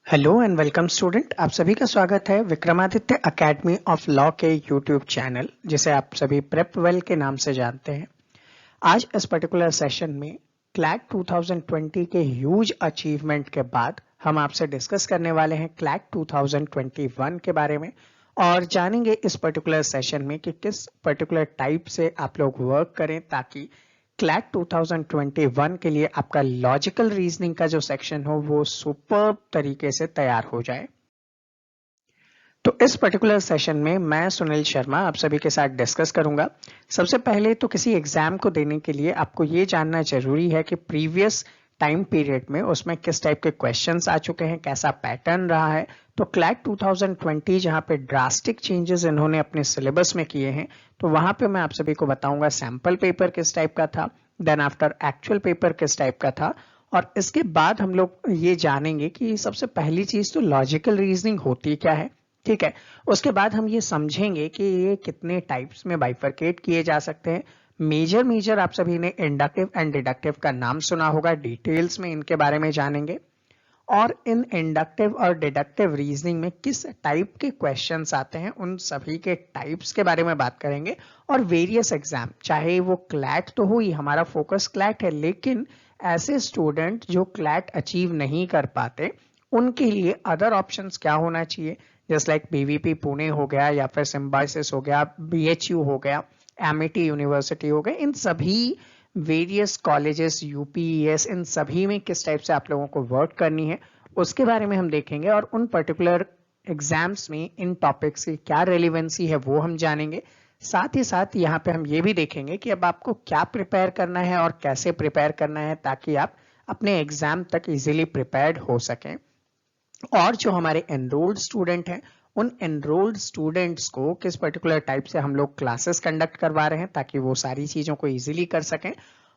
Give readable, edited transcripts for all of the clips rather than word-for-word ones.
Hello and welcome student. आप सभी का स्वागत है विक्रमादित्य एकेडमी ऑफ लॉ के यूट्यूब चैनल, जिसे आप सभी प्रेप वेल के नाम से जानते हैं। आज इस पर्टिकुलर सेशन में क्लैट 2020 के ह्यूज अचीवमेंट के बाद हम आपसे डिस्कस करने वाले हैं क्लैट 2021 के बारे में, और जानेंगे इस पर्टिकुलर सेशन में कि किस पर्टिकुलर टाइप से आप लोग वर्क करें ताकि क्लैट 2021 के लिए आपका लॉजिकल रीजनिंग का जो सेक्शन हो वो सुपर तरीके से तैयार हो जाए। तो इस पर्टिकुलर सेशन में मैं सुनील शर्मा आप सभी के साथ डिस्कस करूंगा। सबसे पहले तो किसी एग्जाम को देने के लिए आपको ये जानना जरूरी है कि प्रीवियस टाइम पीरियड में उसमें किस टाइप के क्वेश्चंस आ चुके हैं, कैसा पैटर्न रहा है। तो क्लैट 2020 जहां पे ड्रास्टिक चेंजेस इन्होंने अपने सिलेबस में किए हैं, तो वहां पे मैं आप सभी को बताऊंगा सैंपल पेपर किस टाइप का था, देन आफ्टर एक्चुअल पेपर किस टाइप का था, और इसके बाद हम लोग ये जानेंगे कि सबसे पहली चीज तो लॉजिकल रीजनिंग होती क्या है। ठीक है, उसके बाद हम ये समझेंगे कि ये कितने टाइप्स में बाइफरकेट किए जा सकते हैं। मेजर आप सभी ने इंडक्टिव एंड डिडक्टिव का नाम सुना होगा, डिटेल्स में इनके बारे में जानेंगे। और इन इंडक्टिव और डिडक्टिव रीजनिंग में किस टाइप के क्वेश्चंस आते हैं उन सभी के टाइप्स के बारे में बात करेंगे। और वेरियस एग्जाम, चाहे वो क्लैट तो हो ही, हमारा फोकस क्लैट है, लेकिन ऐसे स्टूडेंट जो क्लैट अचीव नहीं कर पाते उनके लिए अदर ऑप्शंस क्या होना चाहिए, जस्ट लाइक बीवीपी पुणे हो गया, या फिर सिम्बायोसिस हो गया, बीएचयू हो गया, एमिटी यूनिवर्सिटी हो गया, इन सभी वेरियस कॉलेजेस, यूपीएस, इन सभी में किस टाइप से आप लोगों को वर्क करनी है उसके बारे में हम देखेंगे। और उन पर्टिकुलर एग्जाम्स में इन टॉपिक्स की क्या रेलिवेंसी है वो हम जानेंगे। साथ ही साथ यहाँ पे हम ये भी देखेंगे कि अब आपको क्या प्रिपेयर करना है और कैसे प्रिपेयर करना है ताकि आप अपने एग्जाम तक इजीली प्रिपेयर्ड हो सकें। और जो हमारे एनरोल्ड स्टूडेंट हैं उन एनरोल्ड स्टूडेंट्स को किस पर्टिकुलर टाइप से हम लोग क्लासेस कंडक्ट करवा रहे हैं ताकि वो सारी चीजों को इजीली कर सकें।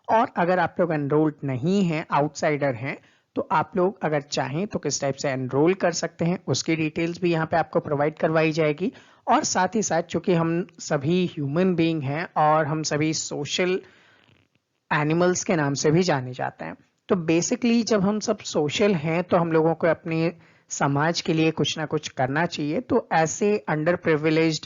और अगर आप लोग एनरोल्ड नहीं हैं, आउटसाइडर हैं, तो आप लोग अगर चाहें तो किस टाइप से एनरोल कर सकते हैं उसकी डिटेल्स भी यहाँ पे आपको प्रोवाइड करवाई जाएगी। और साथ ही साथ चूंकि हम सभी ह्यूमन बीइंग हैं और हम सभी सोशल एनिमल्स के नाम से भी जाने जाते हैं, तो बेसिकली जब हम सब सोशल हैं तो हम लोगों को अपने समाज के लिए कुछ ना कुछ करना चाहिए। तो ऐसे अंडर प्रिविलेज्ड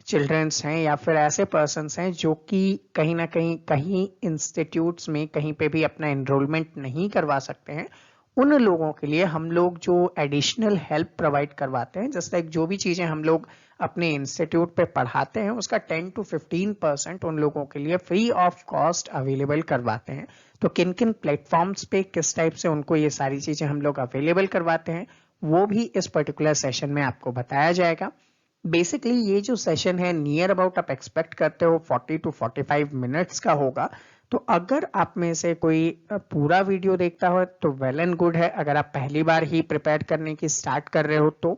चिल्ड्रंस हैं या फिर ऐसे पर्सन्स हैं जो कि कहीं ना कहीं इंस्टीट्यूट्स में कहीं पे भी अपना एनरोलमेंट नहीं करवा सकते हैं, उन लोगों के लिए हम लोग जो एडिशनल हेल्प प्रोवाइड करवाते हैं, जस्ट लाइक जो भी चीजें हम लोग अपने इंस्टीट्यूट पे पढ़ाते हैं उसका 10 to 15% उन लोगों के लिए फ्री ऑफ कॉस्ट अवेलेबल करवाते हैं। तो किन किन प्लेटफॉर्म्स पे किस टाइप से उनको ये सारी चीजें हम लोग अवेलेबल करवाते हैं वो भी इस पर्टिकुलर सेशन में आपको बताया जाएगा। बेसिकली ये जो सेशन है नियर अबाउट आप एक्सपेक्ट करते हो 40 to 45 मिनट्स का होगा। तो अगर आप में से कोई पूरा वीडियो देखता हो तो वेल एंड गुड है, अगर आप पहली बार ही प्रिपेयर करने की स्टार्ट कर रहे हो तो।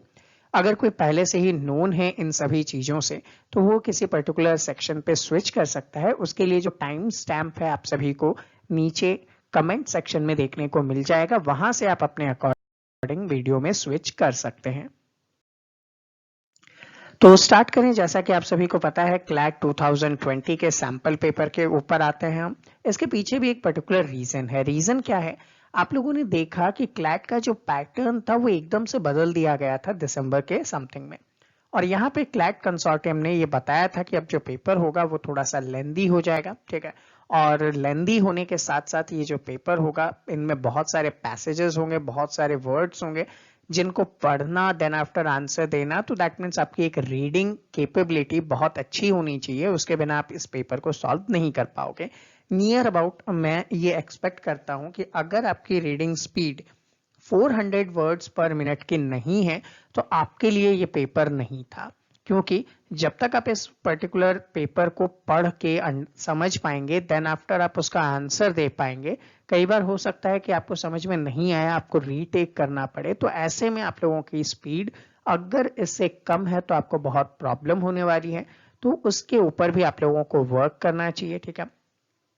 अगर कोई पहले से ही नोन है इन सभी चीजों से तो वो किसी पर्टिकुलर सेक्शन पे स्विच कर सकता है। उसके लिए जो टाइम स्टैम्प है आप सभी को नीचे कमेंट सेक्शन में देखने को मिल जाएगा, वहां से आप अपने अकॉर्डिंग वीडियो में स्विच कर सकते हैं। तो स्टार्ट करें। जैसा कि आप सभी को पता है क्लैट 2020 के सैंपल पेपर के ऊपर आते हैं हम। इसके पीछे भी एक पर्टिकुलर रीजन है। रीजन क्या है, आप लोगों ने देखा कि क्लैट का जो पैटर्न था वो एकदम से बदल दिया गया था दिसंबर के समथिंग में। और यहाँ पे क्लैट कंसोर्टियम ने ये बताया था कि अब जो पेपर होगा वो थोड़ा सा लेंदी हो जाएगा। ठीक है, और लेंदी होने के साथ साथ ये जो पेपर होगा इनमें बहुत सारे पैसेजेस होंगे, बहुत सारे वर्ड्स होंगे जिनको पढ़ना देन आफ्टर आंसर देना। तो दैट मीन्स आपकी एक रीडिंग कैपेबिलिटी बहुत अच्छी होनी चाहिए, उसके बिना आप इस पेपर को सॉल्व नहीं कर पाओगे। नियर अबाउट मैं ये एक्सपेक्ट करता हूं कि अगर आपकी रीडिंग स्पीड 400 वर्ड्स पर मिनट की नहीं है तो आपके लिए ये पेपर नहीं था। क्योंकि जब तक आप इस पर्टिकुलर पेपर को पढ़ के समझ पाएंगे देन आफ्टर आप उसका आंसर दे पाएंगे। कई बार हो सकता है कि आपको समझ में नहीं आया, आपको रीटेक करना पड़े, तो ऐसे में आप लोगों की स्पीड अगर इससे कम है तो आपको बहुत प्रॉब्लम होने वाली है। तो उसके ऊपर भी आप लोगों को वर्क करना चाहिए। ठीक है,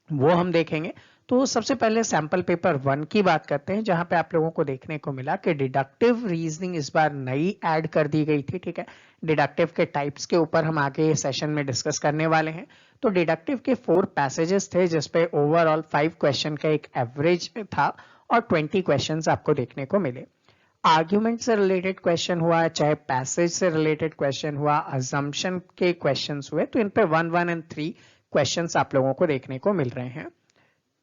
वो हम देखेंगे। तो सबसे पहले सैंपल पेपर 1 की बात करते हैं, जहां पे आप लोगों को देखने को मिला कि डिडक्टिव रीजनिंग इस बार नई ऐड कर दी गई थी। ठीक है, डिडक्टिव के टाइप्स के ऊपर हम आगे सेशन में डिस्कस करने वाले हैं। तो डिडक्टिव के 4 पैसेजेस थे जिसपे ओवरऑल 5 क्वेश्चन का एक एवरेज था और 20 क्वेश्चंस आपको देखने को मिले। आर्ग्यूमेंट से रिलेटेड क्वेश्चन हुआ, चाहे पैसेज से रिलेटेड क्वेश्चन हुआ, अजम्पशन के क्वेश्चंस हुए, तो इन पे 1, 1 एंड 3 क्वेश्चंस आप लोगों को देखने को मिल रहे हैं।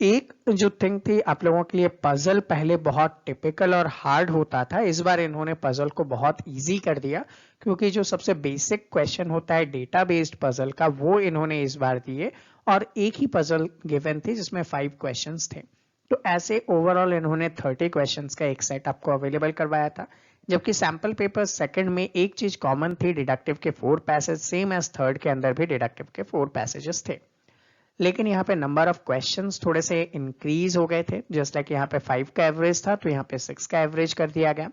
एक जो थिंग थी आप लोगों के लिए, पजल पहले बहुत टिपिकल और हार्ड होता था, इस बार इन्होंने पजल को बहुत इजी कर दिया, क्योंकि जो सबसे बेसिक क्वेश्चन होता है डेटा बेस्ड पजल का, वो इन्होंने इस बार दिए, और एक ही पजल गिवन थी जिसमें 5 क्वेश्चंस थे। तो ऐसे ओवरऑल इन्होंने 30 क्वेश्चंस का एक सेट आपको अवेलेबल करवाया था, जबकि सैंपल पेपर सेकंड में एक चीज कॉमन थी, डिडक्टिव के 4 पैसेज, सेम एज थर्ड के अंदर भी डिडक्टिव के 4 पैसेजेस थे। लेकिन यहाँ पे नंबर ऑफ क्वेश्चंस थोड़े से इंक्रीज हो गए थे, जस्ट लाइक यहाँ पे 5 का एवरेज था तो यहाँ पे 6 का एवरेज कर दिया गया।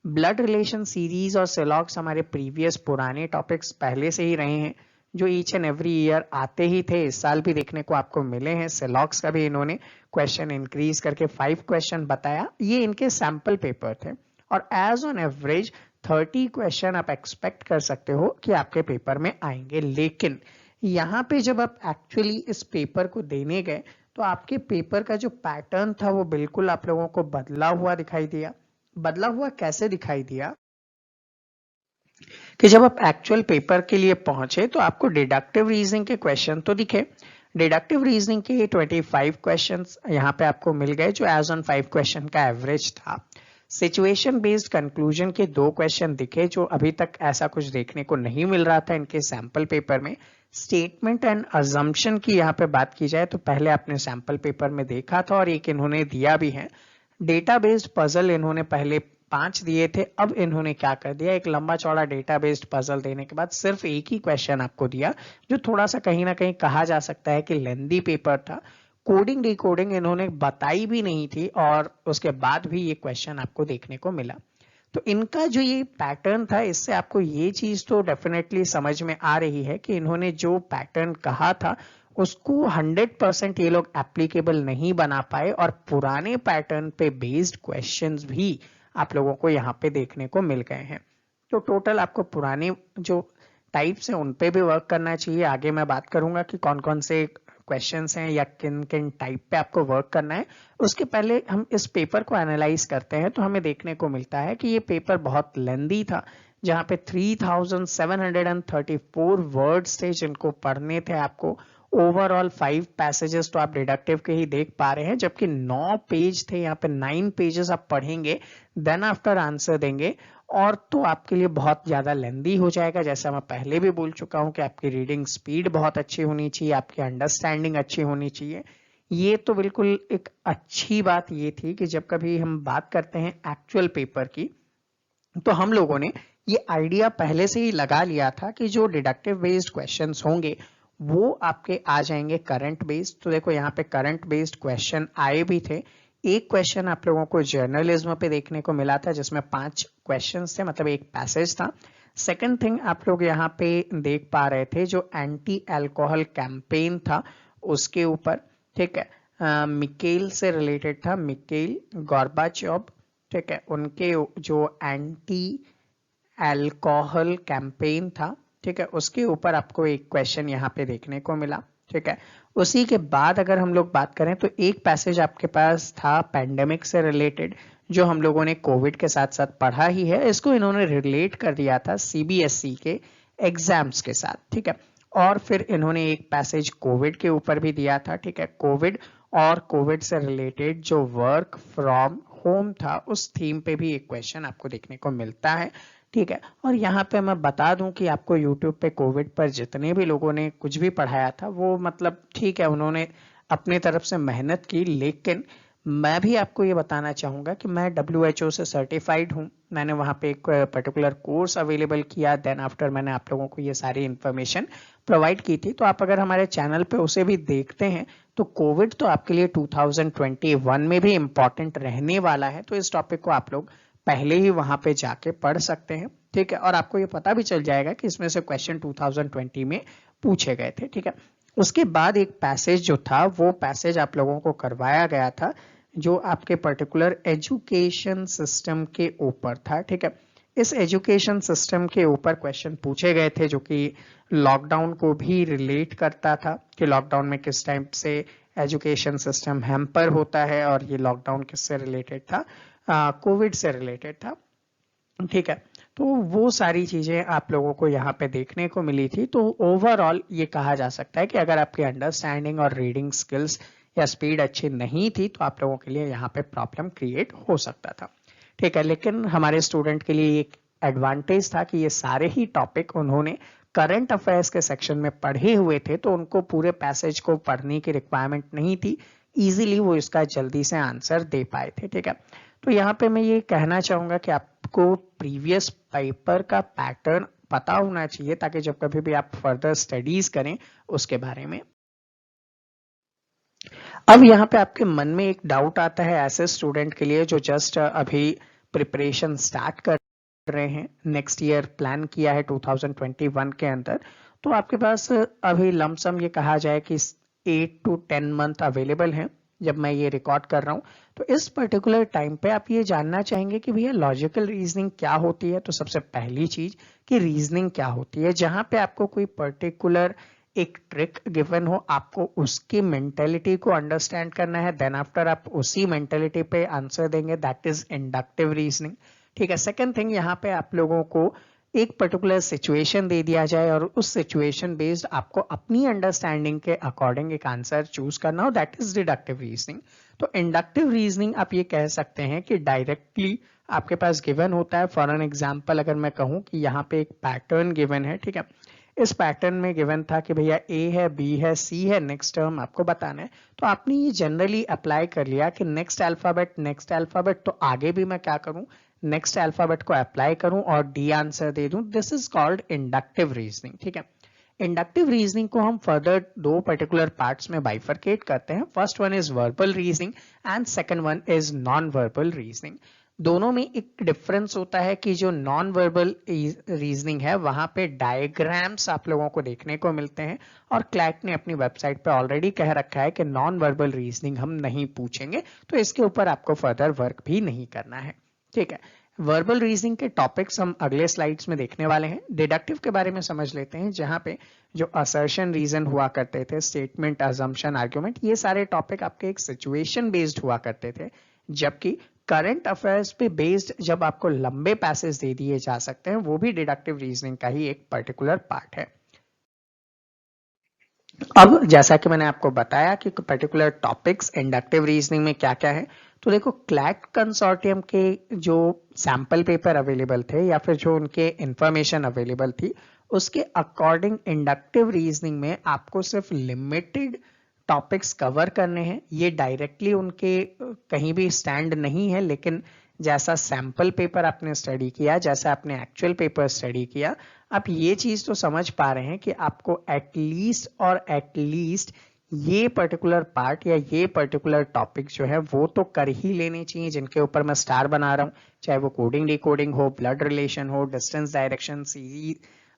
ब्लड रिलेशन सीरीज और सिलॉक्स हमारे प्रीवियस पुराने टॉपिक्स पहले से ही रहे हैं, जो ईच एंड एवरी ईयर आते ही थे, इस साल भी देखने को आपको मिले हैं। सिलॉक्स का भी इन्होंने क्वेश्चन इंक्रीज करके 5 क्वेश्चन बताया, ये इनके सैंपल पेपर थे, और एज ऑन एवरेज 30 क्वेश्चन आप एक्सपेक्ट कर सकते हो कि आपके पेपर में आएंगे। लेकिन यहाँ पे जब आप एक्चुअली इस पेपर को देने गए तो आपके पेपर का जो पैटर्न था वो बिल्कुल आप लोगों को बदला हुआ दिखाई दिया। बदला हुआ कैसे दिखाई दिया कि जब आप एक्चुअल पेपर के लिए पहुंचे तो आपको डिडक्टिव रीजनिंग के क्वेश्चन तो दिखे। डिडक्टिव रीजनिंग के 25 क्वेश्चंस यहाँ पे आपको मिल गए, जो एज ऑन 5 क्वेश्चन का एवरेज था। सिचुएशन बेस्ड कंक्लूजन के 2 क्वेश्चन दिखे, जो अभी तक ऐसा कुछ देखने को नहीं मिल रहा था इनके सैंपल पेपर में। स्टेटमेंट एंड अजम्पशन की यहाँ पे बात की जाए तो पहले आपने सैंपल पेपर में देखा था और एक इन्होंने दिया भी है। डेटा बेस्ड पजल इन्होंने पहले 5 दिए थे, अब इन्होंने क्या कर दिया, एक लंबा चौड़ा डेटा बेस्ड पजल देने के बाद सिर्फ एक ही क्वेश्चन आपको दिया, जो थोड़ा सा कहीं ना कहीं कहा जा सकता है कि लेंदी पेपर था। कोडिंग डिकोडिंग इन्होंने बताई भी नहीं थी, और उसके बाद भी ये क्वेश्चन आपको देखने को मिला। तो इनका जो ये पैटर्न था, इससे आपको ये चीज तो डेफिनेटली समझ में आ रही है कि इन्होंने जो पैटर्न कहा था उसको 100% ये लोग एप्लीकेबल नहीं बना पाए, और पुराने पैटर्न पे बेस्ड क्वेश्चंस भी आप लोगों को यहाँ पे देखने को मिल गए हैं। तो टोटल आपको पुराने जो टाइप्स हैं उन पे भी वर्क करना चाहिए। आगे मैं बात करूंगा कि कौन कौन से क्वेश्चंस हैं या किन किन टाइप पे आपको वर्क करना है। उसके पहले हम इस पेपर को एनालाइज करते हैं तो हमें देखने को मिलता है कि ये पेपर बहुत लेंदी था, जहाँ पे 3734 वर्ड्स थे जिनको पढ़ने थे आपको। ओवरऑल 5 पैसेजेस तो आप डिडक्टिव के ही देख पा रहे हैं, जबकि 9 पेज थे, यहाँ पे 9 पेजेस आप पढ़ेंगे देन आफ्टर आंसर देंगे, और तो आपके लिए बहुत ज्यादा लेंदी हो जाएगा। जैसा मैं पहले भी बोल चुका हूं कि आपकी रीडिंग स्पीड बहुत अच्छी होनी चाहिए, आपकी अंडरस्टैंडिंग अच्छी होनी चाहिए। ये तो बिल्कुल एक अच्छी बात ये थी कि जब कभी हम बात करते हैं एक्चुअल पेपर की, तो हम लोगों ने ये आइडिया पहले से ही लगा लिया था कि जो डिडक्टिव बेस्ड क्वेश्चंस होंगे वो आपके आ जाएंगे करंट बेस्ड। तो देखो यहाँ पे करंट बेस्ड क्वेश्चन आए भी थे। एक क्वेश्चन आप लोगों को जर्नलिज्म पे देखने को मिला था, जिसमें 5 क्वेश्चंस थे, मतलब एक पैसेज था। सेकंड थिंग आप लोग यहाँ पे देख पा रहे थे, जो एंटी अल्कोहल कैंपेन था उसके ऊपर, ठीक है, मिकेल से रिलेटेड था, मिकेल गोर्बाचेव, ठीक है, उनके जो एंटी अल्कोहल कैंपेन था, ठीक है, उसके ऊपर आपको एक क्वेश्चन यहाँ पे देखने को मिला, ठीक है। उसी के बाद अगर हम लोग बात करें तो एक पैसेज आपके पास था पैंडेमिक से रिलेटेड, जो हम लोगों ने कोविड के साथ साथ पढ़ा ही है। इसको इन्होंने रिलेट कर दिया था सीबीएसई के एग्जाम्स के साथ, ठीक है। और फिर इन्होंने एक पैसेज कोविड के ऊपर भी दिया था, ठीक है, कोविड और कोविड से रिलेटेड जो वर्क फ्रॉम होम था उस थीम पे भी एक क्वेश्चन आपको देखने को मिलता है, ठीक है। और यहाँ पे मैं बता दूं कि आपको YouTube पे कोविड पर जितने भी लोगों ने कुछ भी पढ़ाया था वो मतलब ठीक है, उन्होंने अपनी तरफ से मेहनत की, लेकिन मैं भी आपको ये बताना चाहूंगा कि मैं WHO से सर्टिफाइड हूँ। मैंने वहाँ पे एक पर्टिकुलर कोर्स अवेलेबल किया, देन आफ्टर मैंने आप लोगों को ये सारी इंफॉर्मेशन प्रोवाइड की थी। तो आप अगर हमारे चैनल पे उसे भी देखते हैं तो कोविड तो आपके लिए 2021 में भी इम्पोर्टेंट रहने वाला है, तो इस टॉपिक को आप लोग पहले ही वहां पे जाके पढ़ सकते हैं, ठीक है। और आपको ये पता भी चल जाएगा कि इसमें से क्वेश्चन 2020 में पूछे गए थे, ठीक है। उसके बाद एक पैसेज जो था वो पैसेज आप लोगों को करवाया गया था, जो आपके पर्टिकुलर एजुकेशन सिस्टम के ऊपर था, ठीक है। इस एजुकेशन सिस्टम के ऊपर क्वेश्चन पूछे गए थे, जो कि लॉकडाउन को भी रिलेट करता था कि लॉकडाउन में किस टाइप से एजुकेशन सिस्टम हैम्पर होता है, और ये लॉकडाउन किससे रिलेटेड था। कोविड से रिलेटेड था, ठीक है। तो वो सारी चीजें आप लोगों को यहाँ पे देखने को मिली थी। तो ओवरऑल ये कहा जा सकता है कि अगर आपकी अंडरस्टैंडिंग और रीडिंग स्किल्स या स्पीड अच्छी नहीं थी तो आप लोगों के लिए यहाँ पे प्रॉब्लम क्रिएट हो सकता था, ठीक है। लेकिन हमारे स्टूडेंट के लिए एक एडवांटेज था कि ये सारे ही टॉपिक उन्होंने करंट अफेयर्स के सेक्शन में पढ़े हुए थे, तो उनको पूरे पैसेज को पढ़ने की रिक्वायरमेंट नहीं थी। इजीली वो इसका जल्दी से आंसर दे पाए थे, ठीक है। तो यहाँ पे मैं ये कहना चाहूंगा कि आपको प्रीवियस पेपर का पैटर्न पता होना चाहिए ताकि जब कभी भी आप फर्दर स्टडीज करें उसके बारे में। अब यहाँ पे आपके मन में एक डाउट आता है ऐसे स्टूडेंट के लिए जो जस्ट अभी प्रिपरेशन स्टार्ट कर रहे हैं, नेक्स्ट ईयर प्लान किया है 2021 के अंदर, तो आपके पास अभी लमसम ये कहा जाए कि 8 to 10 मंथ अवेलेबल हैं जब मैं ये रिकॉर्ड कर रहा हूँ। तो इस पर्टिकुलर टाइम पे आप ये जानना चाहेंगे कि भैया लॉजिकल रीजनिंग क्या होती है। तो सबसे पहली चीज कि रीजनिंग क्या होती है, जहां पे आपको कोई पर्टिकुलर एक ट्रिक गिवन हो, आपको उसकी मेंटेलिटी को अंडरस्टैंड करना है, देन आफ्टर आप उसी मेंटेलिटी पे आंसर देंगे, दैट इज इंडक्टिव रीजनिंग, ठीक है। सेकंड थिंग, यहाँ पे आप लोगों को एक पर्टिकुलर सिचुएशन दे दिया जाए और उस सिचुएशन बेस्ड आपको अपनी अंडरस्टैंडिंग के अकॉर्डिंग एक आंसर चूज करना हो, दैट इज डिडक्टिव रीजनिंग। तो इंडक्टिव रीजनिंग आप ये कह सकते हैं कि डायरेक्टली आपके पास गिवन होता है। फॉर एन एग्जाम्पल अगर मैं कहूँ कि यहाँ पे एक पैटर्न गिवन है, ठीक है, इस पैटर्न में गिवन था कि भैया ए है, बी है, सी है, नेक्स्ट टर्म आपको बताना है। तो आपने ये जनरली अप्लाई कर लिया कि नेक्स्ट अल्फाबेट, तो आगे भी मैं क्या करूं, नेक्स्ट अल्फाबेट को अप्लाई करूं और डी आंसर दे दूं। This is called inductive reasoning, ठीक है। इंडक्टिव रीजनिंग को हम फर्दर दो पर्टिकुलर पार्ट्स में बाइफरकेट करते हैं। First one is verbal reasoning and second one is non verbal reasoning. दोनों में एक डिफरेंस होता है कि जो नॉन वर्बल रीजनिंग है वहां पे डायग्राम्स आप लोगों को देखने को मिलते हैं, और क्लैट ने अपनी वेबसाइट पे ऑलरेडी कह रखा है कि नॉन वर्बल रीजनिंग हम नहीं पूछेंगे, तो इसके ऊपर आपको फर्दर वर्क भी नहीं करना है, ठीक है। वर्बल रीजनिंग के टॉपिक्स हम अगले स्लाइड्स में देखने वाले हैं। डिडक्टिव के बारे में समझ लेते हैं, जहां पे जो असर्शन रीजन हुआ करते थे, स्टेटमेंट, अजम्पशन, आर्ग्यूमेंट, ये सारे टॉपिक आपके एक सिचुएशन बेस्ड हुआ करते थे, जबकि करंट अफेयर्स पे बेस्ड जब आपको लंबे पैसेज दे दिए जा सकते हैं, वो भी डिडक्टिव रीजनिंग का ही एक पर्टिकुलर पार्ट है। अब जैसा कि मैंने आपको बताया कि पर्टिकुलर टॉपिक्स इंडक्टिव रीजनिंग में क्या क्या है, तो देखो क्लैट कंसोर्टियम के जो सैंपल पेपर अवेलेबल थे या फिर जो उनके इंफॉर्मेशन अवेलेबल थी, उसके अकॉर्डिंग इंडक्टिव रीजनिंग में आपको सिर्फ लिमिटेड टॉपिक्स कवर करने हैं। ये डायरेक्टली उनके कहीं भी स्टैंड नहीं है, लेकिन जैसा सैंपल पेपर आपने स्टडी किया, जैसा आपने एक्चुअल पेपर स्टडी किया, आप ये चीज तो समझ पा रहे हैं कि आपको एटलीस्ट ये पर्टिकुलर पार्ट या ये पर्टिकुलर टॉपिक जो है वो तो कर ही लेने चाहिए, जिनके ऊपर मैं स्टार बना रहा हूँ, चाहे वो कोडिंग डिकोडिंग हो, ब्लड रिलेशन हो, डिस्टेंस डायरेक्शन,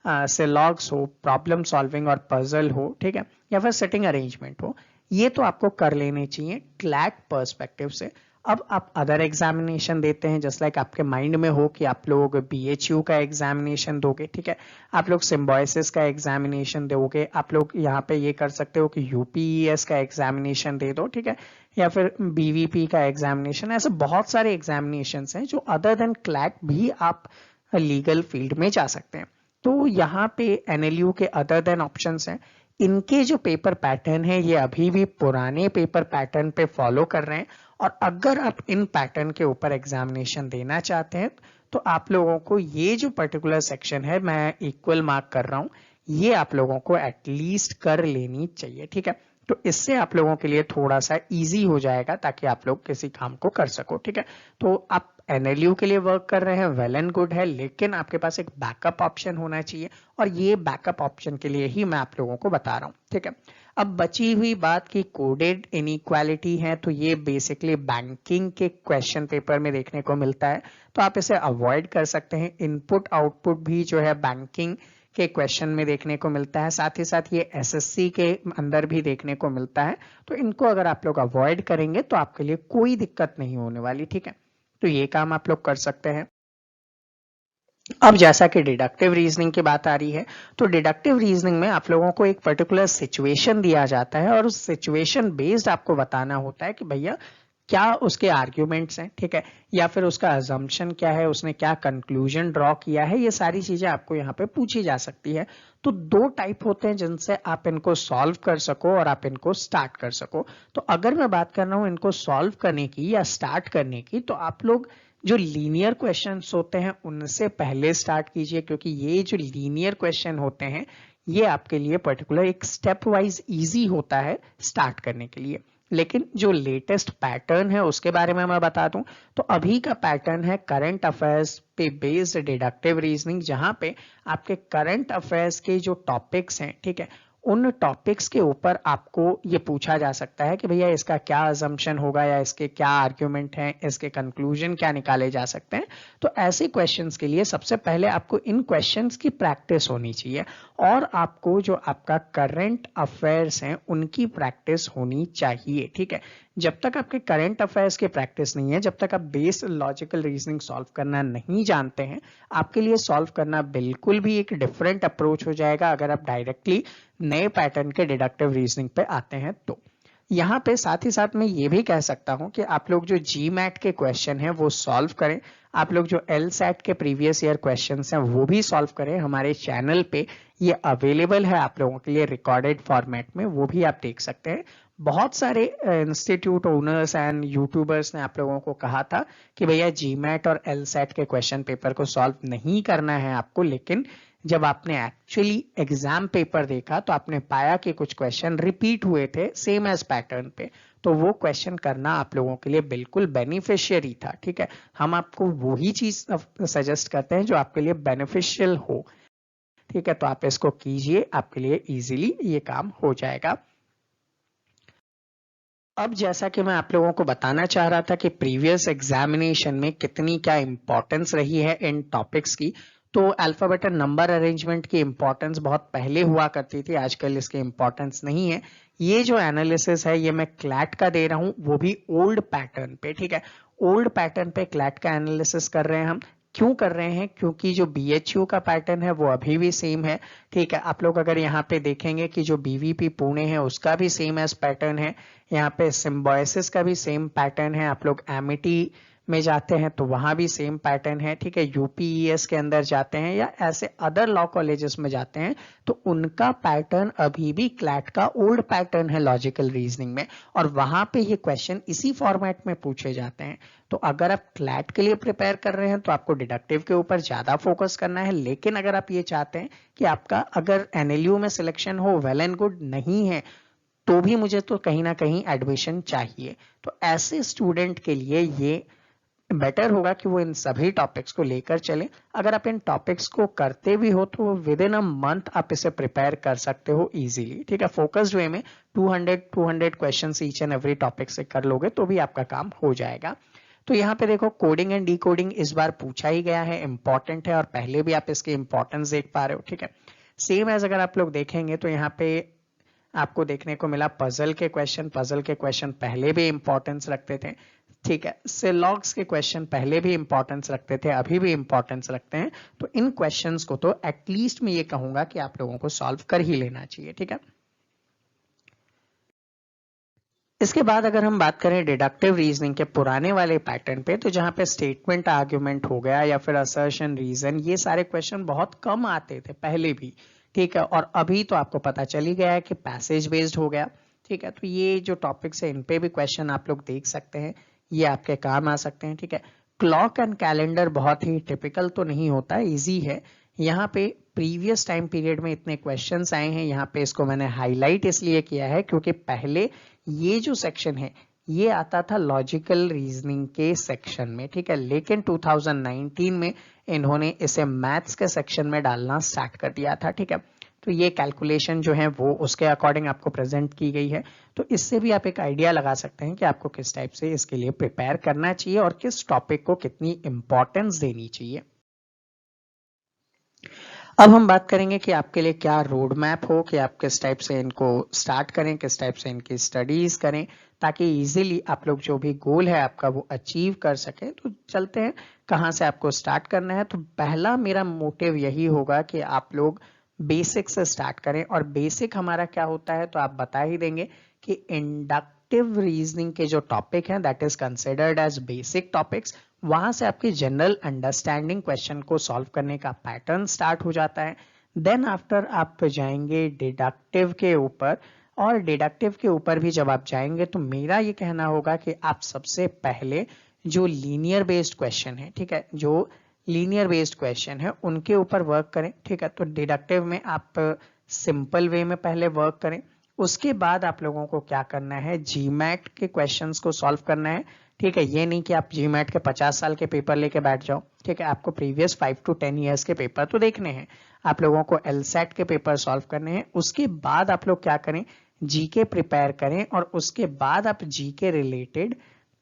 सिलॉग्स हो, प्रॉब्लम सॉल्विंग और पजल हो, ठीक है, या फिर सेटिंग अरेंजमेंट हो। ये तो आपको कर लेने चाहिए क्लैट पर्सपेक्टिव से। अब आप अदर एग्जामिनेशन देते हैं, जस्ट लाइक आपके माइंड में हो कि आप लोग BHU का एग्जामिनेशन दोगे, ठीक है, आप लोग सिम्बोयसिस का एग्जामिनेशन दोगे, आप लोग यहाँ पे ये कर सकते हो कि UPES का एग्जामिनेशन दे दो, ठीक है, या फिर BVP का एग्जामिनेशन। ऐसे बहुत सारे एग्जामिनेशन हैं जो अदर देन क्लैट भी आप लीगल फील्ड में जा सकते हैं। तो यहाँ पे NLU के अदर देन ऑप्शंस हैं। इनके जो पेपर पैटर्न है ये अभी भी पुराने पेपर पैटर्न पे फॉलो कर रहे हैं, और अगर आप इन पैटर्न के ऊपर एग्जामिनेशन देना चाहते हैं तो आप लोगों को ये जो पर्टिकुलर सेक्शन है, मैं इक्वल मार्क कर रहा हूं, ये आप लोगों को एटलीस्ट कर लेनी चाहिए, ठीक है। तो इससे आप लोगों के लिए थोड़ा सा इजी हो जाएगा ताकि आप लोग किसी काम को कर सको, ठीक है। तो आप NLU के लिए वर्क कर रहे हैं, वेल एंड गुड है, लेकिन आपके पास एक बैकअप ऑप्शन होना चाहिए, और ये बैकअप ऑप्शन के लिए ही मैं आप लोगों को बता रहा हूं, ठीक है। अब बची हुई बात की कोडेड इनइक्वालिटी है, तो ये बेसिकली बैंकिंग के क्वेश्चन पेपर में देखने को मिलता है, तो आप इसे अवॉइड कर सकते हैं। इनपुट आउटपुट भी जो है बैंकिंग के क्वेश्चन में देखने को मिलता है, साथ ही साथ ये SSC के अंदर भी देखने को मिलता है, तो इनको अगर आप लोग अवॉइड करेंगे तो आपके लिए कोई दिक्कत नहीं होने वाली, ठीक है। तो ये काम आप लोग कर सकते हैं। अब जैसा कि डिडक्टिव रीजनिंग की बात आ रही है, तो डिडक्टिव रीजनिंग में आप लोगों को एक पर्टिकुलर सिचुएशन दिया जाता है, और उस सिचुएशन बेस्ड आपको बताना होता है कि भैया क्या उसके आर्ग्यूमेंट्स हैं, ठीक है, या फिर उसका अजम्पशन क्या है, उसने क्या कंक्लूजन ड्रॉ किया है, ये सारी चीजें आपको यहाँ पे पूछी जा सकती है। तो दो टाइप होते हैं जिनसे आप इनको सॉल्व कर सको और आप इनको स्टार्ट कर सको। तो अगर मैं बात कर रहा हूँ इनको सॉल्व करने की या स्टार्ट करने की, तो आप लोग जो लीनियर क्वेश्चंस होते हैं उनसे पहले स्टार्ट कीजिए, क्योंकि ये जो लीनियर क्वेश्चन होते हैं ये आपके लिए पर्टिकुलर एक स्टेप वाइज इजी होता है स्टार्ट करने के लिए। लेकिन जो लेटेस्ट पैटर्न है उसके बारे में मैं बता दूं, तो अभी का पैटर्न है करंट अफेयर्स पे बेस्ड डिडक्टिव रीजनिंग, जहां पे आपके करंट अफेयर्स के जो टॉपिक्स हैं, ठीक है, उन टॉपिक्स के ऊपर आपको ये पूछा जा सकता है कि भैया इसका क्या अजम्पशन होगा, या इसके क्या आर्ग्यूमेंट हैं, इसके कंक्लूजन क्या निकाले जा सकते हैं। तो ऐसे क्वेश्चंस के लिए सबसे पहले आपको इन क्वेश्चंस की प्रैक्टिस होनी चाहिए, और आपको जो आपका करंट अफेयर्स हैं उनकी प्रैक्टिस होनी चाहिए, ठीक है। जब तक आपके करंट अफेयर्स की प्रैक्टिस नहीं है, जब तक आप बेस लॉजिकल रीजनिंग सॉल्व करना नहीं जानते हैं, आपके लिए सॉल्व करना बिल्कुल भी एक डिफरेंट अप्रोच हो जाएगा अगर आप डायरेक्टली नए पैटर्न के डिडक्टिव रीजनिंग पे आते हैं। तो यहाँ पे साथ ही साथ मैं ये भी कह सकता हूँ कि आप लोग जो जी मैट के क्वेश्चन हैं वो सॉल्व करें, आप लोग जो एल सैट के प्रीवियस ईयर क्वेश्चंस हैं वो भी सॉल्व करें। हमारे चैनल पे ये अवेलेबल है आप लोगों के लिए रिकॉर्डेड फॉर्मेट में, वो भी आप देख सकते हैं। बहुत सारे इंस्टीट्यूट ओनर्स एंड यूट्यूबर्स ने आप लोगों को कहा था कि भैया जी मैट और एल सैट के क्वेश्चन पेपर को सॉल्व नहीं करना है आपको, लेकिन जब आपने एक्चुअली एग्जाम पेपर देखा तो आपने पाया कि कुछ क्वेश्चन रिपीट हुए थे सेम एज पैटर्न पे, तो वो क्वेश्चन करना आप लोगों के लिए बिल्कुल बेनिफिशियरी था, ठीक है। हम आपको वही चीज सजेस्ट करते हैं जो आपके लिए बेनिफिशियल हो, ठीक है। तो आप इसको कीजिए, आपके लिए इजीली ये काम हो जाएगा। अब जैसा कि मैं आप लोगों को बताना चाह रहा था कि प्रीवियस एग्जामिनेशन में कितनी क्या इंपॉर्टेंस रही है इन टॉपिक्स की, तो अल्फाबेट एंड नंबर अरेंजमेंट की इंपॉर्टेंस बहुत पहले हुआ करती थी, आजकल इसकी इंपॉर्टेंस नहीं है। ये जो एनालिसिस है ये मैं क्लैट का दे रहा हूं, वो भी ओल्ड पैटर्न पे, ठीक है। ओल्ड पैटर्न पे क्लैट का एनालिसिस कर रहे हैं हम। क्यों कर रहे हैं? क्योंकि जो बीएचयू का पैटर्न है वो अभी भी सेम है, ठीक है। आप लोग अगर यहाँ पे देखेंगे कि जो बीवीपी पुणे है उसका भी सेम एज पैटर्न है, यहाँ पे सिम्बायोसिस का भी सेम पैटर्न है। आप लोग एमिटी में जाते हैं तो वहां भी सेम पैटर्न है, ठीक है। यूपीईएस के अंदर जाते हैं या ऐसे अदर लॉ कॉलेजेस में जाते हैं तो उनका पैटर्न अभी भी क्लैट का ओल्ड पैटर्न है लॉजिकल रीजनिंग में, और वहां पे ये क्वेश्चन इसी फॉर्मेट में पूछे जाते हैं। तो अगर आप क्लैट के लिए प्रिपेयर कर रहे हैं तो आपको डिडक्टिव के ऊपर ज्यादा फोकस करना है, लेकिन अगर आप ये चाहते हैं कि आपका अगर एनएलयू में सिलेक्शन हो, वेल एंड गुड, नहीं है तो भी मुझे तो कहीं ना कहीं एडमिशन चाहिए, तो ऐसे स्टूडेंट के लिए ये बेटर होगा कि वो इन सभी टॉपिक्स को लेकर चले। अगर आप इन टॉपिक्स को करते भी हो तो विद इन अ मंथ आप इसे प्रिपेयर कर सकते हो इजीली, ठीक है। फोकस्ड वे में 200 questions each and every topic से कर लोगे तो भी आपका काम हो जाएगा। तो यहाँ पे देखो कोडिंग एंड डिकोडिंग इस बार पूछा ही गया है, इंपॉर्टेंट है, और पहले भी आप इसकी इंपॉर्टेंस देख पा रहे हो, ठीक है। सेम एज अगर आप लोग देखेंगे तो यहाँ पे आपको देखने को मिला पजल के क्वेश्चन पहले भी इंपॉर्टेंस रखते थे, ठीक है। सिलॉग्स के क्वेश्चन पहले भी इंपॉर्टेंस रखते थे, अभी भी इंपॉर्टेंस रखते हैं। तो इन क्वेश्चंस को तो एटलीस्ट मैं ये कहूंगा कि आप लोगों को सॉल्व कर ही लेना चाहिए, ठीक है। इसके बाद अगर हम बात करें डिडक्टिव रीजनिंग के पुराने वाले पैटर्न पे, तो जहां पे स्टेटमेंट आर्ग्यूमेंट हो गया या फिर असर्शन रीजन, ये सारे क्वेश्चन बहुत कम आते थे पहले भी, ठीक है। और अभी तो आपको पता चल ही गया है कि पैसेज बेस्ड हो गया, ठीक है। तो ये जो टॉपिक्स है इन पे भी क्वेश्चन आप लोग देख सकते हैं, ये आपके काम आ सकते हैं, ठीक है। क्लॉक एंड कैलेंडर बहुत ही टिपिकल तो नहीं होता, इजी है। यहाँ पे प्रीवियस टाइम पीरियड में इतने क्वेश्चंस आए हैं, यहाँ पे इसको मैंने हाईलाइट इसलिए किया है क्योंकि पहले ये जो सेक्शन है ये आता था लॉजिकल रीजनिंग के सेक्शन में, ठीक है। लेकिन 2019 में इन्होंने इसे मैथ्स के सेक्शन में डालना स्टार्ट कर दिया था, ठीक है। तो ये कैलकुलेशन जो है वो उसके अकॉर्डिंग आपको प्रेजेंट की गई है। तो इससे भी आप एक आइडिया लगा सकते हैं कि आपको किस टाइप से इसके लिए प्रिपेयर करना चाहिए और किस टॉपिक को कितनी इंपॉर्टेंस देनी चाहिए। अब हम बात करेंगे कि आपके लिए क्या रोड मैप हो, कि आप किस टाइप से इनको स्टार्ट करें, किस टाइप से इनकी स्टडीज करें, ताकि इजीली आप लोग जो भी गोल है आपका वो अचीव कर सके। तो चलते हैं कहाँ से आपको स्टार्ट करना है। तो पहला मेरा मोटिव यही होगा कि आप लोग बेसिक से स्टार्ट करें, और बेसिक हमारा क्या होता है तो आप बता ही देंगे कि इंडक्टिव डिडक्टिव रीजनिंग के जो टॉपिक हैं that is considered as basic topics, वहां से आपकी जनरल अंडरस्टैंडिंग क्वेश्चन को सॉल्व करने का पैटर्न स्टार्ट हो जाता है। देन आफ्टर आप जाएंगे डिडक्टिव के ऊपर, और डिडक्टिव के ऊपर भी जब आप जाएंगे तो मेरा ये कहना होगा कि आप सबसे पहले जो लीनियर बेस्ड क्वेश्चन है, ठीक है, जो लीनियर बेस्ड क्वेश्चन है उनके ऊपर वर्क करें। ठीक है, तो डिडक्टिव में आप सिंपल वे में पहले वर्क करें। उसके बाद आप लोगों को क्या करना है, जीमैट के क्वेश्चंस को सॉल्व करना है। ठीक है, ये नहीं कि आप जीमैट के 50 साल के पेपर लेके बैठ जाओ। ठीक है, आपको प्रीवियस 5 to 10 ईयर्स के पेपर तो देखने हैं, आप लोगों को एलसेट के पेपर सॉल्व करने हैं। उसके बाद आप लोग क्या करें, जीके प्रिपेयर करें, और उसके बाद आप जीके रिलेटेड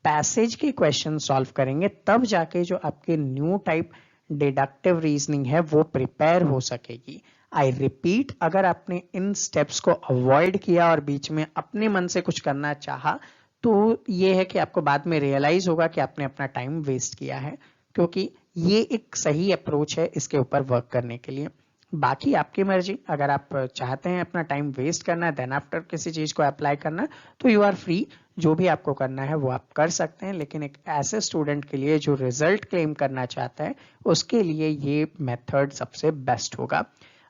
पैसेज के क्वेश्चन सॉल्व करेंगे, तब जाके जो आपके न्यू टाइप डिडक्टिव रीजनिंग है वो प्रिपेयर हो सकेगी। आई रिपीट, अगर आपने इन स्टेप्स को अवॉइड किया और बीच में अपने मन से कुछ करना चाहा, तो ये है कि आपको बाद में रियलाइज होगा कि आपने अपना टाइम वेस्ट किया है, क्योंकि ये एक सही अप्रोच है इसके ऊपर वर्क करने के लिए। बाकी आपकी मर्जी, अगर आप चाहते हैं अपना टाइम वेस्ट करना है देन आफ्टर किसी चीज को अप्लाई करना, तो यू आर फ्री, जो भी आपको करना है वो आप कर सकते हैं। लेकिन एक ऐसे स्टूडेंट के लिए जो रिजल्ट क्लेम करना चाहता है, उसके लिए ये मेथड सबसे बेस्ट होगा।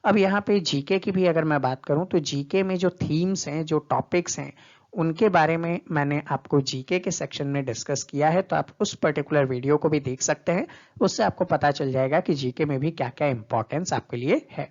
अब यहाँ पे जीके की भी अगर मैं बात करूं, तो जीके में जो थीम्स हैं, जो टॉपिक्स हैं, उनके बारे में मैंने आपको जीके के सेक्शन में डिस्कस किया है, तो आप उस पर्टिकुलर वीडियो को भी देख सकते हैं। उससे आपको पता चल जाएगा कि जीके में भी क्या क्या इंपॉर्टेंस आपके लिए है।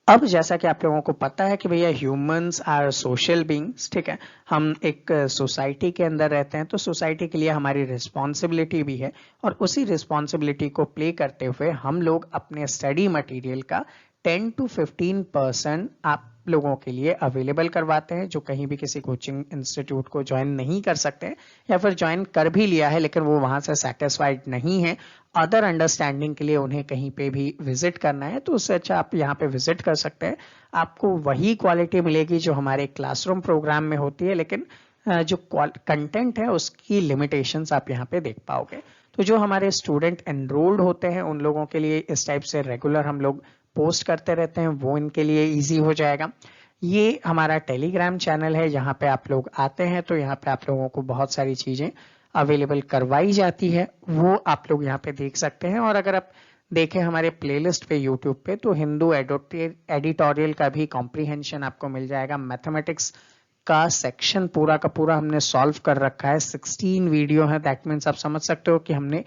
अब जैसा कि आप लोगों को पता है कि भैया ह्यूमंस आर सोशल बीइंग्स, ठीक है, हम एक सोसाइटी के अंदर रहते हैं, तो सोसाइटी के लिए हमारी रिस्पॉन्सिबिलिटी भी है, और उसी रिस्पॉन्सिबिलिटी को प्ले करते हुए हम लोग अपने स्टडी मटेरियल का 10 to 15% आप लोगों के लिए अवेलेबल करवाते हैं, जो कहीं भी किसी कोचिंग इंस्टीट्यूट को ज्वाइन नहीं कर सकते, या फिर ज्वाइन कर भी लिया है लेकिन वो वहां से सेटिस्फाइड नहीं है, अदर अंडरस्टैंडिंग के लिए उन्हें कहीं पे भी विजिट करना है, तो उससे अच्छा आप यहाँ पे विजिट कर सकते हैं। आपको वही क्वालिटी मिलेगी जो हमारे क्लासरूम प्रोग्राम में होती है, लेकिन जो कंटेंट है उसकी लिमिटेशंस आप यहाँ पे देख पाओगे। तो जो हमारे स्टूडेंट एनरोल्ड होते हैं उन लोगों के लिए इस टाइप से रेगुलर हम लोग पोस्ट करते रहते हैं, वो इनके लिए इजी हो जाएगा। ये हमारा टेलीग्राम चैनल है, यहाँ पे आप लोग आते हैं तो यहाँ पे आप लोगों को बहुत सारी चीजें अवेलेबल करवाई जाती है, वो आप लोग यहाँ पे देख सकते हैं। और अगर आप देखें हमारे प्लेलिस्ट पे यूट्यूब पे, तो हिंदू एडिटोरियल का भी कॉम्प्रीहेंशन आपको मिल जाएगा। मैथमेटिक्स का सेक्शन पूरा का पूरा हमने सॉल्व कर रखा है, 16 वीडियो है, दैट मीन्स आप समझ सकते हो कि हमने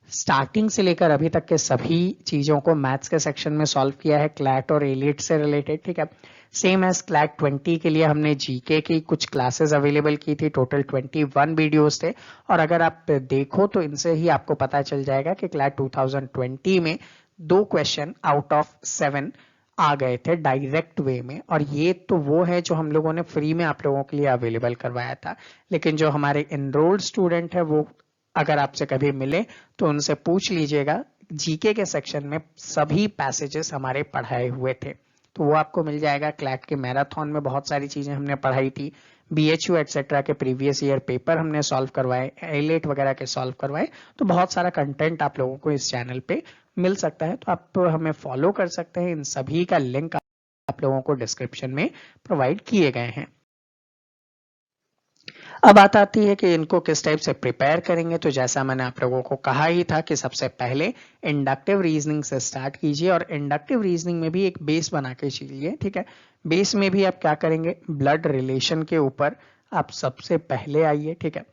स्टार्टिंग से लेकर अभी तक के सभी चीजों को मैथ्स के सेक्शन में सॉल्व किया है, क्लैट और एलिट से रिलेटेड। ठीक है, सेम एज क्लैट 20 के लिए हमने जीके की कुछ क्लासेस अवेलेबल की थी, टोटल 21 वीडियोस थे। और अगर आप देखो तो इनसे ही आपको पता चल जाएगा कि क्लैट 2020 में 2 क्वेश्चन आउट ऑफ 7 आ गए थे डायरेक्ट वे में, और ये तो वो है जो हम लोगों ने फ्री में आप लोगों के लिए अवेलेबल करवाया था। लेकिन जो हमारे एनरोल्ड स्टूडेंट है, वो अगर आपसे कभी मिले तो उनसे पूछ लीजिएगा, जीके के सेक्शन में सभी पैसेजेस हमारे पढ़ाए हुए थे, तो वो आपको मिल जाएगा। क्लैट के मैराथन में बहुत सारी चीजें हमने पढ़ाई थी, बीएचयू एटसेट्रा के प्रीवियस ईयर पेपर हमने सॉल्व करवाए, एलेट वगैरह के सॉल्व करवाए, तो बहुत सारा कंटेंट आप लोगों को इस चैनल पे मिल सकता है। तो आप हमें फॉलो कर सकते हैं, इन सभी का लिंक आप लोगों को डिस्क्रिप्शन में प्रोवाइड किए गए हैं। अब बात आती है कि इनको किस टाइप से प्रिपेयर करेंगे, तो जैसा मैंने आप लोगों को कहा ही था कि सबसे पहले इंडक्टिव रीजनिंग से स्टार्ट कीजिए, और इंडक्टिव रीजनिंग में भी एक बेस बना के चलिए। ठीक है, बेस में भी आप क्या करेंगे, ब्लड रिलेशन के ऊपर आप सबसे पहले आइए। ठीक है,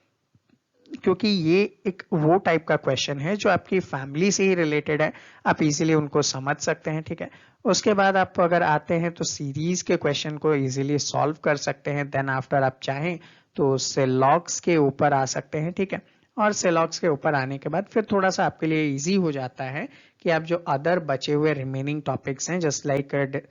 क्योंकि ये एक वो टाइप का क्वेश्चन है जो आपकी फैमिली से ही रिलेटेड है, आप इजीली उनको समझ सकते हैं। ठीक है, उसके बाद आप अगर आते हैं तो सीरीज के क्वेश्चन को इजीली सॉल्व कर सकते हैं। देन आफ्टर आप चाहें तो सेलॉग्स के ऊपर आ सकते हैं। ठीक है, और सेलॉग्स के ऊपर आने के बाद फिर थोड़ा सा आपके लिए इजी हो जाता है कि आप जो अदर बचे हुए रिमेनिंग टॉपिक्स हैं, जस्ट लाइक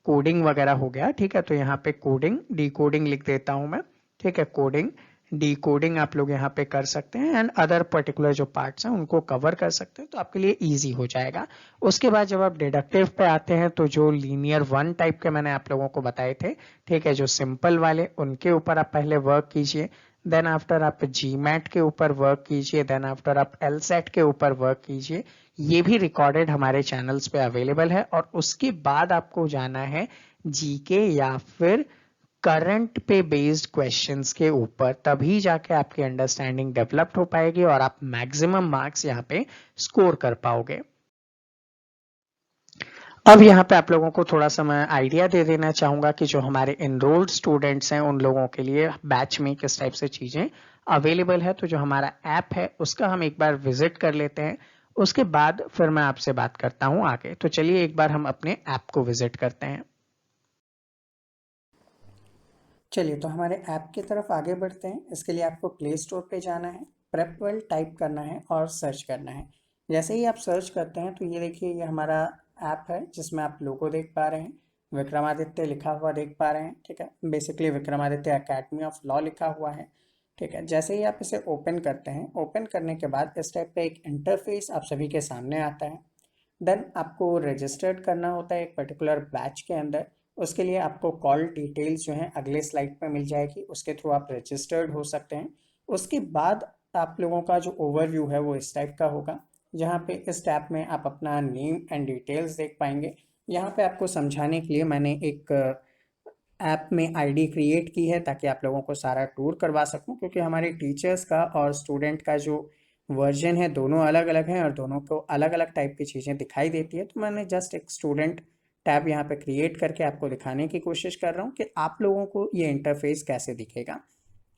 कोडिंग वगैरह हो गया। ठीक है, तो यहाँ पे कोडिंग डी कोडिंग लिख देता हूं मैं। ठीक है, कोडिंग डी कोडिंग आप लोग यहाँ पे कर सकते हैं, एंड अदर पर्टिकुलर जो पार्ट्स हैं उनको कवर कर सकते हैं, तो आपके लिए इजी हो जाएगा। उसके बाद जब आप डिडक्टिव पे आते हैं, तो जो लीनियर 1 टाइप के मैंने आप लोगों को बताए थे, ठीक है, जो सिंपल वाले, उनके ऊपर आप पहले वर्क कीजिए। देन आफ्टर आप जीमैट के ऊपर वर्क कीजिए, देन आफ्टर आप एलसेट के ऊपर वर्क कीजिए। ये भी रिकॉर्डेड हमारे चैनल्स पे अवेलेबल है। और उसके बाद आपको जाना है जीके या फिर करंट पे बेस्ड क्वेश्चंस के ऊपर, तभी जाके आपकी अंडरस्टैंडिंग डेवलप्ड हो पाएगी और आप मैक्सिमम मार्क्स यहाँ पे स्कोर कर पाओगे। अब यहाँ पे आप लोगों को थोड़ा सा मैं आइडिया दे देना चाहूँगा कि जो हमारे एनरोल्ड स्टूडेंट्स हैं उन लोगों के लिए बैच में किस टाइप से चीज़ें अवेलेबल है। तो जो हमारा ऐप है उसका हम एक बार विजिट कर लेते हैं, उसके बाद फिर मैं आपसे बात करता हूँ आगे। तो चलिए एक बार हम अपने ऐप को विजिट करते हैं। चलिए तो हमारे ऐप की तरफ आगे बढ़ते हैं। इसके लिए आपको प्ले स्टोर पे जाना है, प्रेप वर्ल्ड टाइप करना है और सर्च करना है। जैसे ही आप सर्च करते हैं तो ये देखिए ये हमारा ऐप है जिसमें आप लोगो देख पा रहे हैं, विक्रमादित्य लिखा हुआ देख पा रहे हैं। ठीक है, basically Vikramaditya academy of law लिखा हुआ है। ठीक है, जैसे ही आप इसे ओपन करते हैं, ओपन करने के बाद इस टाइप का एक इंटरफेस आप सभी के सामने आता है। देन आपको रजिस्टर्ड करना होता है एक पर्टिकुलर बैच के अंदर। उसके लिए आपको कॉल डिटेल्स जो हैं अगले स्लाइड पे मिल जाएगी, उसके थ्रू आप रजिस्टर्ड हो सकते हैं। उसके बाद आप लोगों का जो ओवरव्यू है वो इस टाइप का होगा, जहाँ पे इस टैब में आप अपना नेम एंड डिटेल्स देख पाएंगे। यहाँ पे आपको समझाने के लिए मैंने एक ऐप में आईडी क्रिएट की है ताकि आप लोगों को सारा टूर करवा सकूं, क्योंकि हमारे टीचर्स का और स्टूडेंट का जो वर्जन है दोनों अलग अलग हैं और दोनों को अलग अलग टाइप की चीज़ें दिखाई देती है। तो मैंने जस्ट एक स्टूडेंट टैब यहाँ पे क्रिएट करके आपको दिखाने की कोशिश कर रहा हूँ कि आप लोगों को ये इंटरफेस कैसे दिखेगा।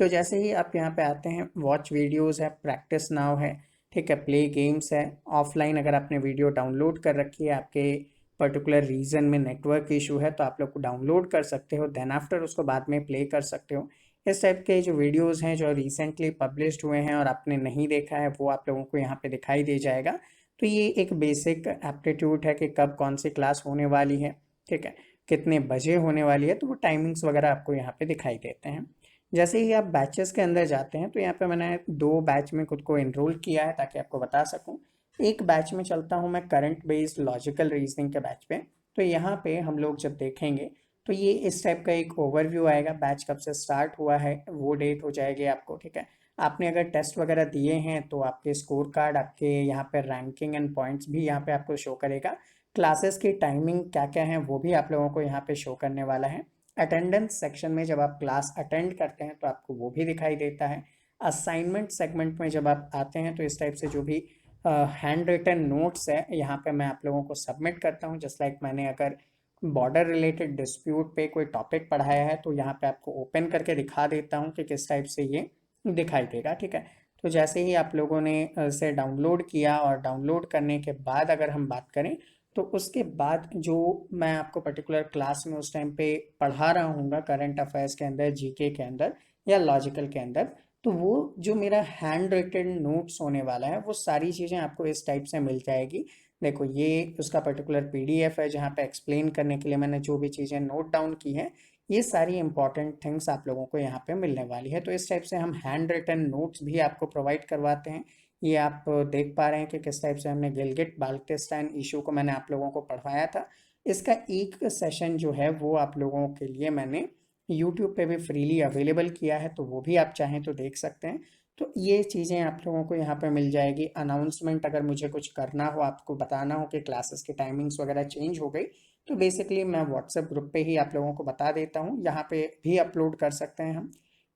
तो जैसे ही आप यहाँ पे आते हैं, वॉच वीडियोज़ है, प्रैक्टिस नाउ है, ठीक है, प्ले गेम्स है, ऑफलाइन अगर आपने वीडियो डाउनलोड कर रखी है, आपके पर्टिकुलर रीजन में नेटवर्क इशू है तो आप लोग को डाउनलोड कर सकते हो, देन आफ्टर उसको बाद में प्ले कर सकते हो। इस टाइप के जो वीडियोस हैं जो रिसेंटली पब्लिश्ड हुए हैं और आपने नहीं देखा है वो आप लोगों को यहाँ पे दिखाई दे जाएगा। तो ये एक बेसिक एप्टीट्यूड है कि कब कौन सी क्लास होने वाली है, ठीक है, कितने बजे होने वाली है, तो वो टाइमिंग्स वगैरह आपको यहाँ पे दिखाई देते हैं। जैसे ही आप बैचेस के अंदर जाते हैं तो यहाँ पे मैंने 2 बैच में खुद को एनरोल किया है ताकि आपको बता सकूं। एक बैच में चलता हूँ मैं करंट बेस्ड लॉजिकल रीजनिंग के बैच पे। तो यहाँ पे हम लोग जब देखेंगे तो ये इस टाइप का एक ओवरव्यू आएगा, बैच कब से स्टार्ट हुआ है वो डेट हो जाएगी आपको। ठीक है, आपने अगर टेस्ट वगैरह दिए हैं तो आपके स्कोर कार्ड, आपके यहाँ पे रैंकिंग एंड पॉइंट्स भी यहाँ पे आपको शो करेगा। क्लासेस की टाइमिंग क्या क्या है वो भी आप लोगों को यहाँ पे शो करने वाला है। अटेंडेंस सेक्शन में जब आप क्लास अटेंड करते हैं तो आपको वो भी दिखाई देता है। असाइनमेंट सेगमेंट में जब आप आते हैं तो इस टाइप से जो भी हैंड रिटन नोट्स है यहाँ पे मैं आप लोगों को सबमिट करता हूँ। जस्ट लाइक मैंने अगर बॉर्डर रिलेटेड डिस्प्यूट पे कोई टॉपिक पढ़ाया है तो यहाँ पे आपको ओपन करके दिखा देता हूँ कि किस टाइप से ये दिखाई देगा। ठीक है, तो जैसे ही आप लोगों ने इसे डाउनलोड किया और डाउनलोड करने के बाद अगर हम बात करें तो उसके बाद जो मैं आपको पर्टिकुलर क्लास में उस टाइम पे पढ़ा रहा हूँ करंट अफेयर्स के अंदर, जीके के अंदर या लॉजिकल के अंदर, तो वो जो मेरा हैंड रिटन नोट्स होने वाला है वो सारी चीज़ें आपको इस टाइप से मिल जाएगी। देखो ये उसका पर्टिकुलर पीडीएफ है जहाँ पे एक्सप्लेन करने के लिए मैंने जो भी चीज़ें नोट डाउन की हैं, ये सारी इंपॉर्टेंट थिंग्स आप लोगों को यहाँ पे मिलने वाली है। तो इस टाइप से हम हैंड रिटन नोट्स भी आपको प्रोवाइड करवाते हैं। ये आप देख पा रहे हैं कि किस टाइप से हमने गिलगिट बाल्टिस्तान इशू को मैंने आप लोगों को पढ़ाया था। इसका एक सेशन जो है वो आप लोगों के लिए मैंने यूट्यूब पे भी फ्रीली अवेलेबल किया है, तो वो भी आप चाहें तो देख सकते हैं। तो ये चीज़ें आप लोगों को यहाँ पे मिल जाएगी। अनाउंसमेंट अगर मुझे कुछ करना हो, आपको बताना हो कि क्लासेस की टाइमिंग्स वगैरह चेंज हो गई, तो बेसिकली मैं व्हाट्सएप ग्रुप पे ही आप लोगों को बता देता हूँ, यहाँ पे भी अपलोड कर सकते हैं हम।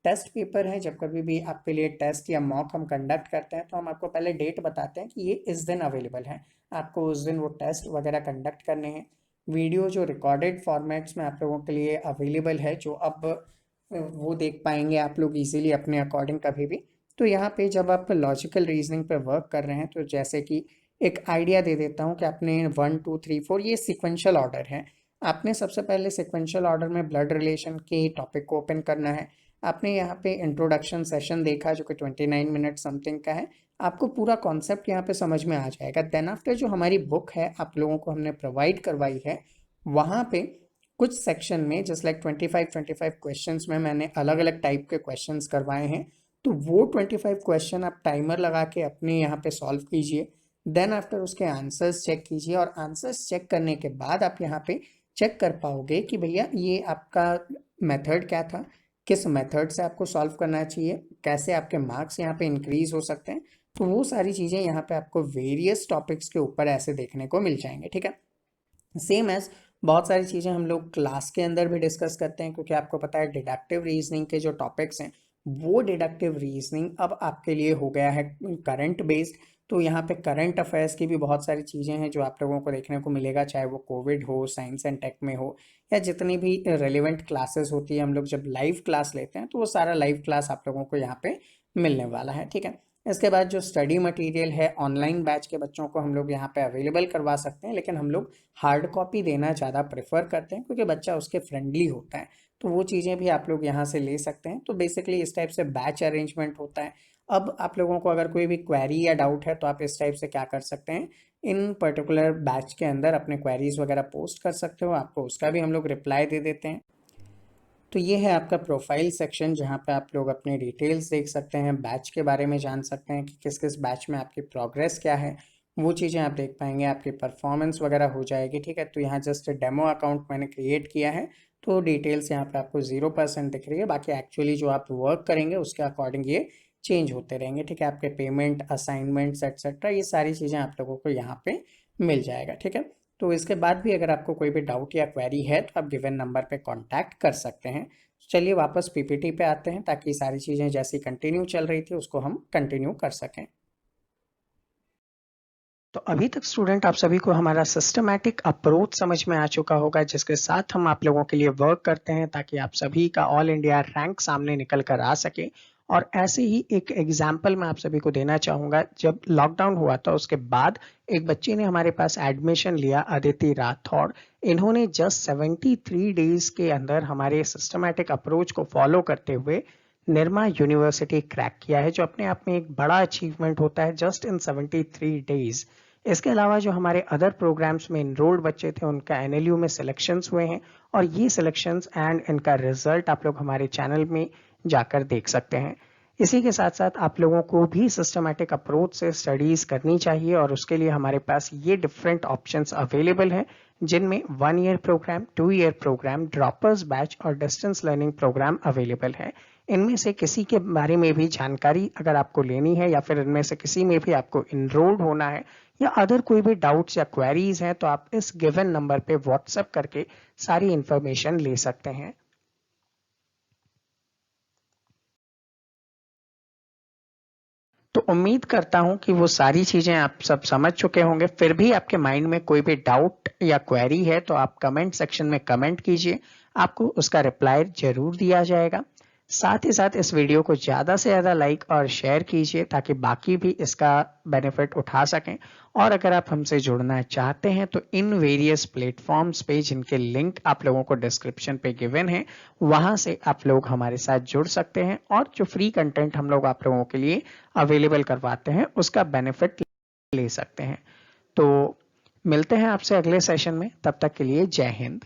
टेस्ट पेपर है, जब कभी भी आपके लिए टेस्ट या मॉक हम कंडक्ट करते हैं तो हम आपको पहले डेट बताते हैं कि ये इस दिन अवेलेबल है, आपको उस दिन वो टेस्ट वगैरह कंडक्ट करने हैं। वीडियो जो रिकॉर्डेड फॉर्मेट्स में आप लोगों के लिए अवेलेबल है, जो अब वो देख पाएंगे आप लोग इजीली अपने अकॉर्डिंग कभी भी। तो यहाँ पे जब आप लॉजिकल रीजनिंग पे वर्क कर रहे हैं तो जैसे कि एक आइडिया दे देता हूँ कि आपने 1 2 3 4 ये सिक्वेंशियल ऑर्डर है। आपने सबसे पहले सिक्वेंशियल ऑर्डर में ब्लड रिलेशन के टॉपिक को ओपन करना है। आपने यहाँ पे इंट्रोडक्शन सेशन देखा जो कि 29 मिनट समथिंग का है, आपको पूरा कॉन्सेप्ट यहाँ पे समझ में आ जाएगा। देन आफ्टर जो हमारी बुक है आप लोगों को हमने प्रोवाइड करवाई है, वहाँ पे कुछ सेक्शन में जस्ट लाइक 25 क्वेश्चंस में मैंने अलग अलग टाइप के क्वेश्चंस करवाए हैं। तो वो 25 क्वेश्चन आप टाइमर लगा के अपने यहाँ पे सॉल्व कीजिए। देन आफ्टर उसके आंसर्स चेक कीजिए और आंसर्स चेक करने के बाद आप यहाँ पे चेक कर पाओगे कि भैया ये आपका मेथड क्या था, किस मेथड से आपको सॉल्व करना चाहिए, कैसे आपके मार्क्स यहाँ पे इंक्रीज हो सकते हैं। तो वो सारी चीज़ें यहाँ पे आपको वेरियस टॉपिक्स के ऊपर ऐसे देखने को मिल जाएंगे। ठीक है, सेम एज बहुत सारी चीज़ें हम लोग क्लास के अंदर भी डिस्कस करते हैं, क्योंकि आपको पता है डिडक्टिव रीजनिंग के जो टॉपिक्स हैं वो डिडक्टिव रीजनिंग अब आपके लिए हो गया है करंट बेस्ड। तो यहाँ पे करंट अफेयर्स की भी बहुत सारी चीज़ें हैं जो आप लोगों को देखने को मिलेगा, चाहे वो कोविड हो, साइंस एंड टेक में हो, या जितनी भी रेलिवेंट क्लासेस होती है। हम लोग जब लाइव क्लास लेते हैं तो वो सारा लाइव क्लास आप लोगों को यहाँ पे मिलने वाला है, ठीक है। इसके बाद जो स्टडी मटेरियल है ऑनलाइन बैच के बच्चों को हम लोग यहाँ पे अवेलेबल करवा सकते हैं, लेकिन हम लोग हार्ड कॉपी देना ज़्यादा प्रेफर करते हैं क्योंकि बच्चा उसके फ्रेंडली होता है। तो वो चीज़ें भी आप लोग यहाँ से ले सकते हैं। तो बेसिकली इस टाइप से बैच अरेंजमेंट होता है। अब आप लोगों को अगर कोई भी क्वेरी या डाउट है तो आप इस टाइप से क्या कर सकते हैं, इन पर्टिकुलर बैच के अंदर अपने क्वेरीज वगैरह पोस्ट कर सकते हो, आपको उसका भी हम लोग रिप्लाई दे देते हैं। तो ये है आपका प्रोफाइल सेक्शन, जहाँ पे आप लोग अपनी डिटेल्स देख सकते हैं, बैच के बारे में जान सकते हैं कि किस किस बैच में आपकी प्रोग्रेस क्या है, वो चीज़ें आप देख पाएंगे, आपकी परफॉर्मेंस वगैरह हो जाएगी, ठीक है। तो यहाँ जस्ट डेमो अकाउंट मैंने क्रिएट किया है, तो डिटेल्स यहाँ पे आपको 0% दिख रही है। बाकी एक्चुअली जो आप वर्क करेंगे उसके अकॉर्डिंग ये चेंज होते रहेंगे, ठीक है। आपके पेमेंट, असाइनमेंट्स एक्सेट्रा, ये सारी चीज़ें आप लोगों को यहाँ पे मिल जाएगा, ठीक है। तो इसके बाद भी अगर आपको कोई भी डाउट या क्वेरी है तो आप गिवन नंबर पे कांटेक्ट कर सकते हैं। चलिए वापस पीपीटी पे आते हैं, ताकि सारी चीज़ें जैसी कंटिन्यू चल रही थी उसको हम कंटिन्यू कर सकें। तो अभी तक स्टूडेंट आप सभी को हमारा सिस्टमैटिक अप्रोच समझ में आ चुका होगा, जिसके साथ हम आप लोगों के लिए वर्क करते हैं ताकि आप सभी का ऑल इंडिया रैंक सामने निकल कर आ सके। और ऐसे ही एक एग्जाम्पल मैं आप सभी को देना चाहूँगा। जब लॉकडाउन हुआ था उसके बाद एक बच्चे ने हमारे पास एडमिशन लिया, अदिति राठौड़। इन्होंने जस्ट 73 डेज के अंदर हमारे सिस्टमैटिक अप्रोच को फॉलो करते हुए निर्मा यूनिवर्सिटी क्रैक किया है, जो अपने आप में एक बड़ा अचीवमेंट होता है जस्ट इन 73 डेज। इसके अलावा जो हमारे अदर प्रोग्राम्स में इनरोल्ड बच्चे थे उनका एनएलयू में सिलेक्शंस हुए हैं, और ये सिलेक्शंस एंड इनका रिजल्ट आप लोग हमारे चैनल में जाकर देख सकते हैं। इसी के साथ साथ आप लोगों को भी सिस्टमैटिक अप्रोच से स्टडीज करनी चाहिए, और उसके लिए हमारे पास ये डिफरेंट ऑप्शंस अवेलेबल हैं, जिनमें 1 year program, 2 year program, droppers batch और डिस्टेंस लर्निंग प्रोग्राम अवेलेबल है। इनमें से किसी के बारे में भी जानकारी अगर आपको लेनी है, या फिर इनमें से किसी में भी आपको इनरोल्ड होना है, या अदर कोई भी डाउट्स या क्वेरीज हैं, तो आप इस गिवन नंबर पे व्हाट्सएप करके सारी इंफॉर्मेशन ले सकते हैं। तो उम्मीद करता हूं कि वो सारी चीजें आप सब समझ चुके होंगे। फिर भी आपके माइंड में कोई भी डाउट या क्वेरी है तो आप कमेंट सेक्शन में कमेंट कीजिए, आपको उसका रिप्लाई जरूर दिया जाएगा। साथ ही साथ इस वीडियो को ज़्यादा से ज़्यादा लाइक और शेयर कीजिए ताकि बाकी भी इसका बेनिफिट उठा सकें। और अगर आप हमसे जुड़ना चाहते हैं तो इन वेरियस प्लेटफॉर्म्स पे, जिनके लिंक आप लोगों को डिस्क्रिप्शन पे गिवन है, वहां से आप लोग हमारे साथ जुड़ सकते हैं, और जो फ्री कंटेंट हम लोग आप लोगों के लिए अवेलेबल करवाते हैं उसका बेनिफिट ले सकते हैं। तो मिलते हैं आपसे अगले सेशन में, तब तक के लिए जय हिंद।